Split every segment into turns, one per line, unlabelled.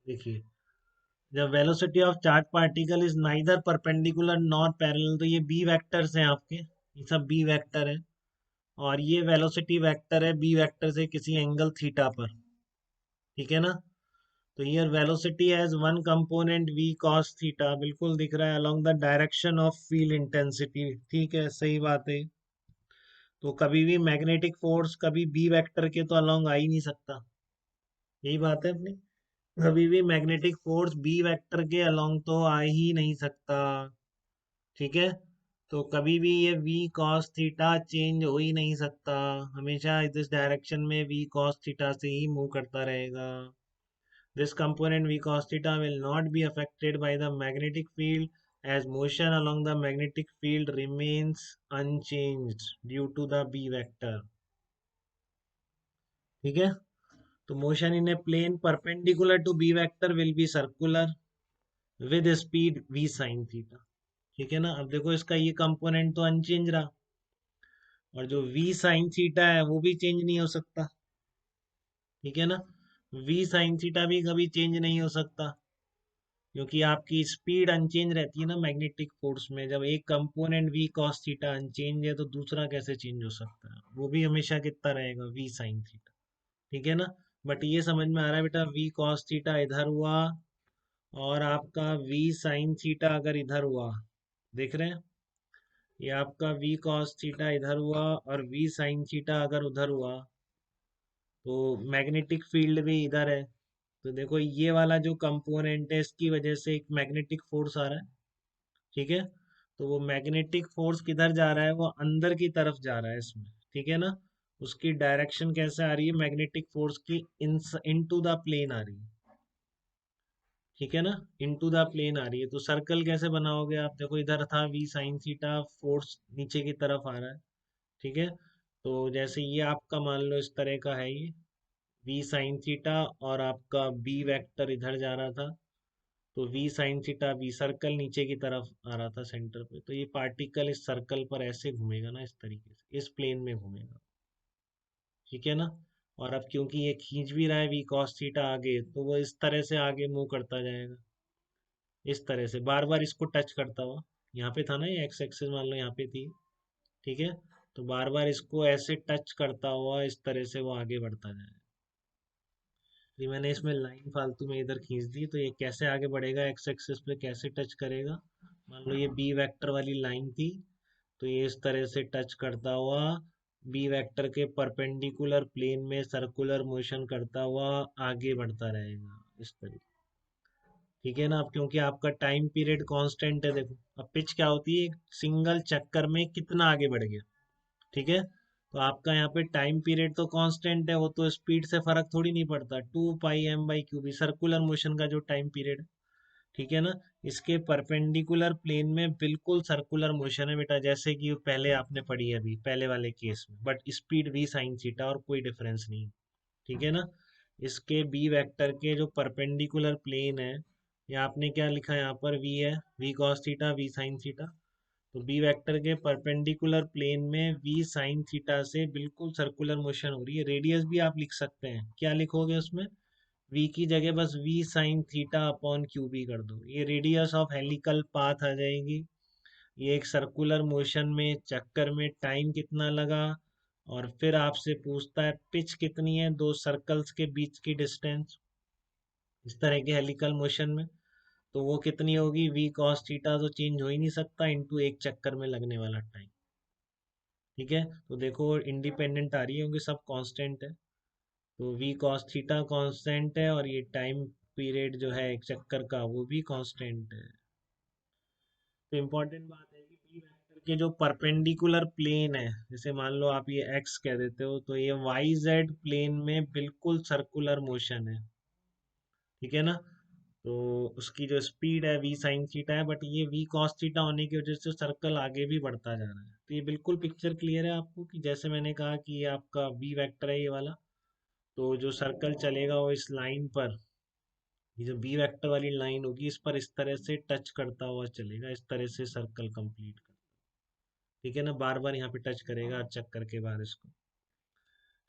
देखिए, जब velocity of charge particle is neither perpendicular nor parallel, तो ये बी वेक्टर्स हैं आपके, ये सब बी वेक्टर है। और ये वेलोसिटी वेक्टर है बी वेक्टर से किसी एंगल थीटा पर, ठीक है ना। तो here velocity as one component v cos theta बिल्कुल दिख रहा है along the direction of field intensity, ठीक है, सही बात है। तो कभी भी मैग्नेटिक फोर्स कभी बी वेक्टर के तो अलोंग आ ही नहीं सकता, यही बात है अपनी। कभी भी मैग्नेटिक फोर्स बी वेक्टर के अलोंग तो आ ही नहीं सकता, ठीक है। तो कभी भी ये v cos थीटा चेंज हो ही नहीं सकता, हमेशा इस डायरेक्शन में v cos थीटा से ही मूव करता रहेगा। This component v cos theta will not be affected by the magnetic field as motion along the magnetic field remains unchanged due to the b vector, ठीक है। तो motion in a plane perpendicular to B vector will be circular with speed v sin theta, ठीक है ना। अब देखो इसका ये कंपोनेंट तो अनचेंज रहा, और जो v sin थीटा है वो भी चेंज नहीं हो सकता, ठीक है ना। v sin थीटा भी कभी चेंज नहीं हो सकता, क्योंकि आपकी स्पीड अनचेंज रहती है ना मैग्नेटिक फोर्स में। जब एक component v cos theta unchange है तो दूसरा कैसे चेंज हो सकता है, वो भी हमेशा कितना रहेगा v sin थीटा, ठीक है ना। बट ये समझ में आ रहा है बेटा, v cos थीटा इधर हुआ और आपका v sin थीटा अगर इधर हुआ, देख रहे हैं, ये आपका v cos थीटा इधर हुआ और v sin थीटा अगर उधर हुआ, तो मैग्नेटिक फील्ड भी इधर है। तो देखो ये वाला जो कंपोनेंट है इसकी वजह से एक मैग्नेटिक फोर्स आ रहा है, ठीक है। तो वो मैग्नेटिक फोर्स किधर जा रहा है, वो अंदर की तरफ जा रहा है इसमें, ठीक है ना। उसकी डायरेक्शन कैसे आ रही है मैग्नेटिक फोर्स की, इनटू द प्लेन आ रही है, ठीक है ना, इनटू द प्लेन आ रही है। तो सर्कल कैसे बनाओगे आप, देखो इधर था v sin थीटा, फोर्स नीचे की तरफ आ रहा है, ठीक है। तो जैसे ये आपका मान लो इस तरह का है ये v sin थीटा, और आपका b वेक्टर इधर जा रहा था, तो v sin theta v circle नीचे की तरफ आ रहा था सेंटर पे, तो ये पार्टिकल इस सर्कल पर ऐसे घूमेगा ना, इस तरीके से इस प्लेन में घूमेगा, ठीक है ना। और अब क्योंकि ये खींच भी रहा है v cos थीटा आगे, तो वो इस तरह से आगे मूव करता जाएगा, इस तरह से बार बार इसको टच करता हुआ। यहाँ पे था ना ये एक्स एक्सिस, मान लो यहाँ पे थी, ठीक है। तो बार बार इसको ऐसे टच करता हुआ इस तरह से वो आगे बढ़ता जाएगा। ये मैंने इसमें लाइन फालतू में इधर खींच दी, तो ये कैसे आगे बढ़ेगा एक्स एक्सिस पे, कैसे टच करेगा, मान लो ये बी वेक्टर वाली लाइन थी, तो ये इस तरह से टच करता हुआ बी वेक्टर के परपेंडिकुलर प्लेन में सर्कुलर मोशन करता हुआ आगे बढ़ता रहेगा इस तरीके, ठीक है ना। अब क्योंकि आपका टाइम पीरियड कांस्टेंट है, देखो अब पिच क्या होती है, एक सिंगल चक्कर में कितना आगे बढ़ गया, ठीक है। तो आपका यहाँ पे टाइम पीरियड तो कांस्टेंट है, वो तो स्पीड से फर्क थोड़ी नहीं पड़ता, 2 पाई m/क्यूब सर्कुलर मोशन का जो टाइम पीरियड है, ठीक है ना। इसके परपेंडिकुलर प्लेन में बिल्कुल सर्कुलर मोशन है बेटा, जैसे कि पहले आपने पढ़ी है अभी पहले वाले केस में, but speed v sin theta और कोई डिफरेंस नहीं, ठीक है ना। इसके बी वेक्टर के जो परपेंडिकुलर प्लेन है, या आपने क्या लिखा है यहाँ पर, v है, v cos theta v sin theta, तो बी वेक्टर के परपेंडिकुलर प्लेन में v sin थीटा से बिल्कुल सर्कुलर मोशन हो रही है। रेडियस भी आप लिख सकते हैं, क्या लिखोगे उसमें, v की जगह बस v sin theta upon q B कर दो, ये रेडियस ऑफ हेलिकल पाथ आ जाएगी। ये एक सर्कुलर मोशन में चक्कर में टाइम कितना लगा, और फिर आपसे पूछता है पिच कितनी है दो सर्कल्स के बीच की डिस्टेंस, इस तरह के हेलिकल मोशन में, तो वो कितनी होगी, v cos थीटा तो चेंज हो ही नहीं सकता, इनटू एक चक्कर में लगने वाला टाइम, ठीक है। तो देखो इंडिपेंडेंट आ रही है क्योंकि सब कांस्टेंट है, तो v cos थीटा कांस्टेंट है, और ये टाइम पीरियड जो है एक चक्कर का वो भी कांस्टेंट है। तो इम्पोर्टेंट बात है कि बी वेक्टर के जो परपेंडिकुलर प्लेन है, जैसे मान लो आप ये x कह देते हो, तो ये वाई जेड प्लेन में बिल्कुल सर्कुलर मोशन है, ठीक है ना। तो उसकी जो स्पीड है v sin थीटा है, बट ये v cos थीटा होने की वजह से सर्कल आगे भी बढ़ता जा रहा है। तो ये बिल्कुल पिक्चर क्लियर है आपको, कि जैसे मैंने कहा कि ये आपका v वेक्टर है ये वाला, तो जो सर्कल चलेगा वो इस लाइन पर, ये जो बी वेक्टर वाली लाइन होगी इस पर इस तरह से टच करता हुआ चलेगा, इस तरह से सर्कल कंप्लीट कर, ठीक है ना, बार बार यहाँ पे टच करेगा चक्कर के बाद इसको,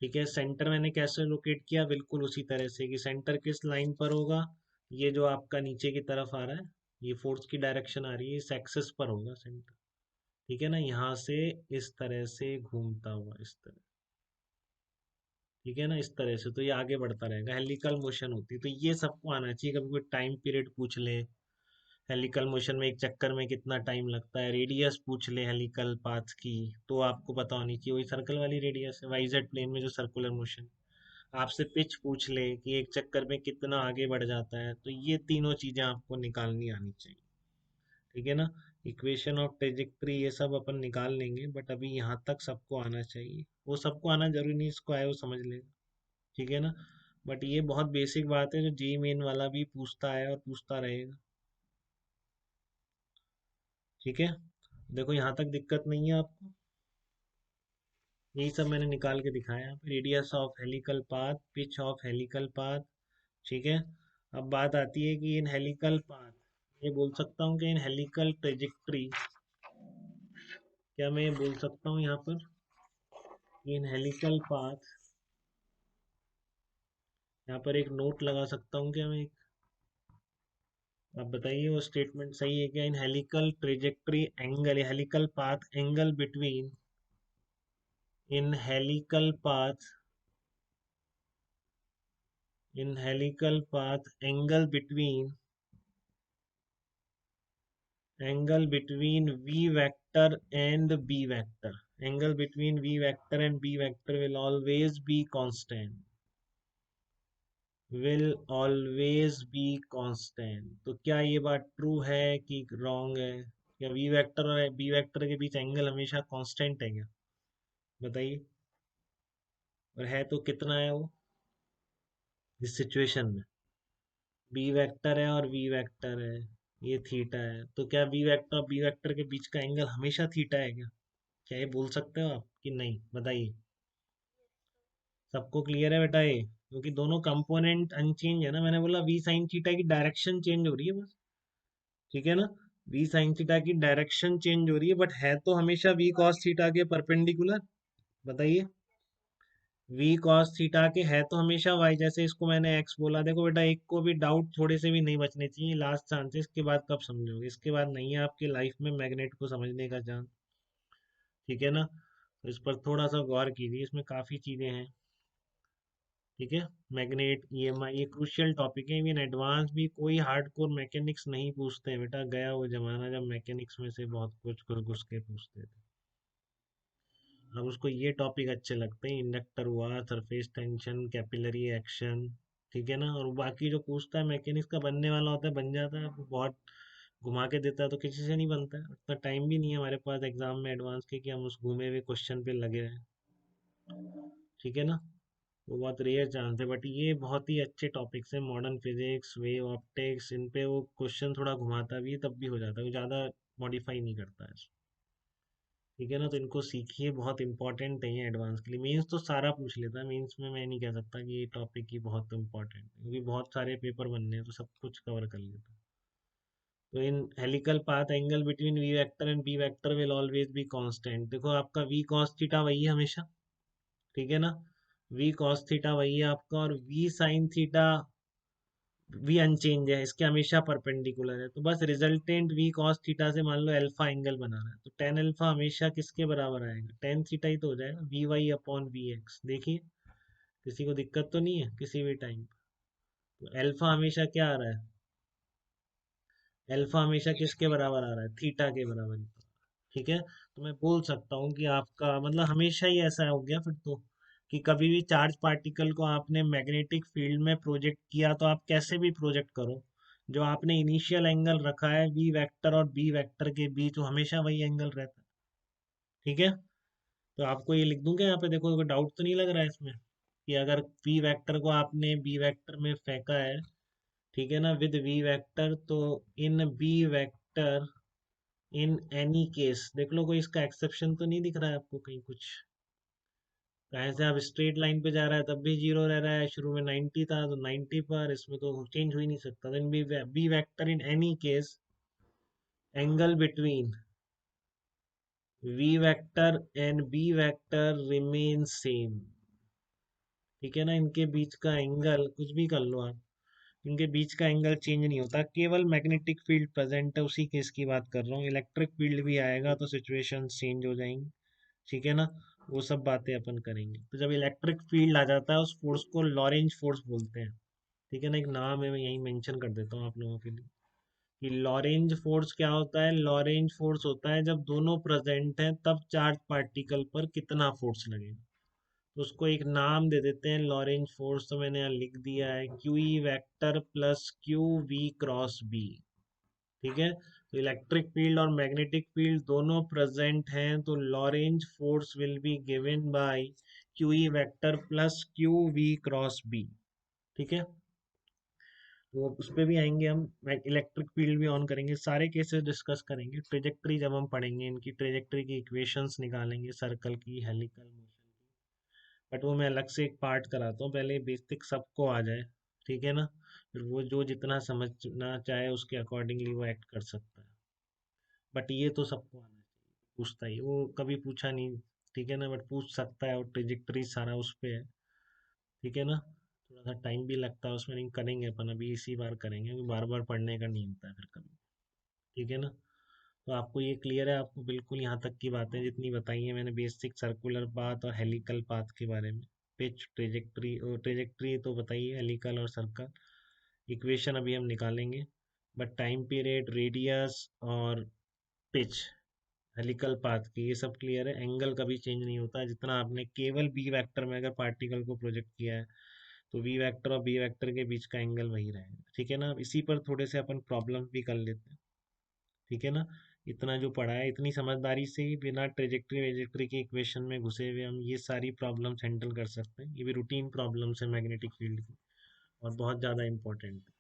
ठीक है। सेंटर मैंने कैसे लोकेट किया, बिल्कुल उसी तरह से कि सेंटर किस लाइन पर होगा, ये जो आपका नीचे की तरफ आ रहा है, ये फोर्स की डायरेक्शन आ रही है, इस एक्सिस पर होगा सेंटर। ठीक है ना, यहाँ से इस तरह से घूमता हुआ इस तरह। ठीक है ना, इस तरह से, तो ये आगे बढ़ता रहेगा, हेलिकल मोशन होती है। तो ये सबको आना चाहिए। कभी कोई टाइम पीरियड पूछ ले, हेलिकल मोशन में एक चक्कर में कितना टाइम लगता है, रेडियस पूछ ले हेलिकल पाथ की, तो आपको पता होनी चाहिए वही सर्कल वाली रेडियस है, वाईजेड प्लेन में जो सर्कुलर मोशन। आपसे पिच पूछ ले कि एक चक्कर में कितना आगे बढ़ जाता है, तो ये तीनों चीजें आपको निकालनी आनी चाहिए। ठीक है ना, इक्वेशन ऑफ ट्रेजेक्ट्री ये सब अपन निकाल लेंगे, बट अभी यहाँ तक सबको आना चाहिए। वो सबको आना जरूरी नहीं, इसको आए वो समझ लेगा। ठीक है ना, बट ये बहुत बेसिक बात है जो जेई मेन वाला भी पूछता है और पूछता रहेगा। ठीक है, देखो यहाँ तक दिक्कत नहीं है आपको। यही सब मैंने निकाल के दिखाया यहाँ पे, radius of helical path, pitch of helical path. ठीक है, अब बात आती है कि इन हेलिकल पाथ, ये बोल सकता हूँ कि इन हेलिकल ट्रेजेक्ट्री, क्या मैं ये बोल सकता हूँ यहाँ पर कि इन हेलिकल पाथ, यहाँ पर एक नोट लगा सकता हूँ क्या मैं एक, आप बताइए वो स्टेटमेंट सही है क्या? In helical trajectory angle, helical path angle between, in helical path, in helical path angle between v vector and b vector, angle between v vector and b vector will always be constant, will always be constant। तो क्या ये बात true है कि wrong है? क्या v vector और b vector के बीच एंगल हमेशा कांस्टेंट है क्या? बताइए। और है तो कितना है वो इस सिचुएशन में? b वेक्टर है और v वेक्टर है, ये थीटा है, तो क्या v वेक्टर और b वेक्टर के बीच का एंगल हमेशा थीटा है क्या? क्या ये बोल सकते हो आप कि नहीं? बताइए। सबको क्लियर है बेटा ये? क्योंकि दोनों कंपोनेंट अनचेंज है ना, मैंने बोला वी साइन थीटा की डायरेक्शन चेंज हो रही है बस। ठीक है ना, वी साइन थीटा की डायरेक्शन चेंज हो रही है, बट है तो हमेशा वी कॉस थीटा के परपेंडिकुलर। बताइए। वी कॉस थीटा के है तो हमेशा वाई, जैसे इसको मैंने एक्स बोला। देखो बेटा, एक को भी डाउट थोड़े से भी नहीं बचने चाहिए, लास्ट चांस है, इसके बाद कब समझोगे? इसके बाद नहीं है आपकी लाइफ में मैग्नेट को समझने का चांस। ठीक है ना, तो इस पर थोड़ा सा गौर कीजिए, इसमें काफी चीजें हैं। ठीक है, मैग्नेट, ईएमआई, ये क्रूशियल टॉपिक है। इवन एडवांस भी कोई हार्डकोर मैकेनिक्स नहीं पूछते हैं बेटा, गया वो जमाना जब मैकेनिक्स में से बहुत कुछ घुस घुस के पूछते थे। अब उसको ये टॉपिक अच्छे लगते हैं, इंडक्टर हुआ, सरफेस टेंशन, कैपिलरी एक्शन। ठीक है ना, और बाकी जो पूछता है मैकेनिक्स का बनने वाला होता है बन जाता है, वो बहुत घुमा के देता है, तो किसी से नहीं बनता है। उतना टाइम भी नहीं है हमारे पास एग्जाम में एडवांस के कि हम उस घूमे हुए क्वेश्चन पे लगे रहें। ठीक है ना, वो बहुत रेयर चांस है, बट ये बहुत ही अच्छे टॉपिक्स हैं, मॉडर्न फिजिक्स, वेव ऑप्टिक्स, इन पे वो क्वेश्चन थोड़ा घुमाता भी है तब भी हो जाता है, वो ज़्यादा मॉडिफाई नहीं करता है। ठीक है ना, तो इनको सीखिए, बहुत इंपॉर्टेंट है ये एडवांस के लिए। मेंस तो सारा पूछ लेता है, मेंस में मैं नहीं कह सकता कि ये टॉपिक ही बहुत इंपॉर्टेंट है, क्योंकि बहुत सारे पेपर बनने हैं तो सब कुछ कवर कर लेता है। तो in helical path angle between we vector and B vector will always be constant. देखो आपका वी कॉस थीटा वही है हमेशा। ठीक है ना, वी कॉस थीटा वही है आपका, और v sine theta v unchange है, इसके हमेशा परपेंडिकुलर है। तो बस रिजल्टेंट वी कॉस थीटा से मान लो अल्फा एंगल बना रहा है, तो टेन अल्फा हमेशा किसके बराबर आएगा? टेन थीटा ही तो हो जाएगा, v y upon v x. देखिए, किसी को दिक्कत तो नहीं है किसी भी टाइम? तो अल्फा हमेशा क्या आ रहा है? अल्फा हमेशा किसके बराबर आ रहा है? थीटा के बराबर ही। ठीक है, तो मैं बोल सकता हूँ कि आपका मतलब हमेशा ही ऐसा हो गया फिर तो, कि कभी भी चार्ज पार्टिकल को आपने मैग्नेटिक फील्ड में प्रोजेक्ट किया, तो आप कैसे भी प्रोजेक्ट करो, जो आपने इनिशियल एंगल रखा है वी वेक्टर और बी वेक्टर के बीच, वो हमेशा वही एंगल रहता है। ठीक है, तो आपको ये लिख दूं क्या यहाँ पे? देखो, कोई डाउट तो नहीं लग रहा है इसमें कि अगर वी वेक्टर को आपने बी वेक्टर में फेंका है, ठीक है ना, विद वी वेक्टर, तो in B vector, in any case, देख लो कोई इसका एक्सेप्शन तो नहीं दिख रहा है आपको कहीं कुछ? कहीं से आप स्ट्रेट लाइन पे जा रहा है तब भी जीरो रह रहा है, शुरू में 90 था तो 90 पर, इसमें तो चेंज हो ही नहीं सकता। Then B vector in any case, angle between we vector and B vector remain same. ठीक है ना, इनके बीच का एंगल कुछ भी कर लो आप, इनके बीच का एंगल चेंज नहीं होता, केवल मैग्नेटिक फील्ड प्रेजेंट है, उसी केस की बात कर रहा हूँ। इलेक्ट्रिक फील्ड भी आएगा तो सिचुएशन चेंज हो जाएंगी, ठीक है ना। वो सब बातें अपन करेंगे। तो जब इलेक्ट्रिक फील्ड आ जाता है, उस फोर्स को लॉरेंज फोर्स बोलते हैं, ठीक है ना। एक नाम है, मैं यही मेंशन कर देता हूँ आप लोगों के लिए कि लॉरेंज फोर्स क्या होता है। लॉरेंज फोर्स होता है जब दोनों प्रेजेंट हैं तब चार्ज पार्टिकल पर कितना फोर्स लगेगा। तो उसको एक नाम दे देते हैं लॉरेंज फोर्स। तो मैंने यहाँ लिख दिया है q E vector plus q v cross B, ठीक है। तो इलेक्ट्रिक फील्ड और मैग्नेटिक फील्ड दोनों प्रेजेंट हैं, तो Lorentz force will be given by q E vector plus q v cross B, ठीक है। तो उस पर भी आएंगे हम, इलेक्ट्रिक फील्ड भी ऑन करेंगे, सारे केसेस डिस्कस करेंगे। ट्रेजेक्ट्री जब हम पढ़ेंगे, इनकी ट्रेजेक्ट्री की इक्वेशंस निकालेंगे, सर्कल की, हेलिकल मोशन की। बट वो मैं अलग से एक पार्ट कराता हूँ, पहले बेसिक सबको आ जाए, ठीक है ना। फिर वो जो जितना समझना चाहे उसके अकॉर्डिंगली वो एक्ट कर सकता है। बट ये तो सबको आना चाहिए, पूछता ही, वो कभी पूछा नहीं, ठीक है ना, बट पूछ सकता है। और ट्रेजेक्ट्री सारा उस पे है, ठीक है ना। थोड़ा सा टाइम भी लगता है उसमें, नहीं करेंगे अपन, अभी इसी बार करेंगे, अभी बार बार पढ़ने का नहीं होता है फिर कभी, ठीक है ना। तो आपको ये क्लियर है, आपको बिल्कुल यहाँ तक की बातें जितनी बताई हैं मैंने, बेसिक सर्कुलर पाथ और हेलिकल पाथ के बारे में, पिच, ट्रेजेक्ट्री, और ट्रेजेक्ट्री तो बताइए, हेलिकल और सर्कल इक्वेशन अभी हम निकालेंगे। बट टाइम पीरियड, रेडियस और पिच, हेलिकल पाथ की, ये सब क्लियर है। एंगल कभी चेंज नहीं होता है, जितना आपने केवल बी वेक्टर में अगर पार्टिकल को प्रोजेक्ट किया है, तो वी वेक्टर और बी वेक्टर के बीच का एंगल वही रहेगा, ठीक है ना। अब इसी पर थोड़े से अपन प्रॉब्लम भी कर लेते हैं, ठीक है ना। इतना जो पढ़ा है, इतनी समझदारी से ही बिना ट्रेजेक्ट्री वेजेक्ट्री के इक्वेशन में घुसे हुए हम ये सारी प्रॉब्लम्स हैंडल कर सकते हैं। ये भी रूटीन प्रॉब्लम्स है मैग्नेटिक फील्ड की, और बहुत ज़्यादा इंपॉर्टेंट है।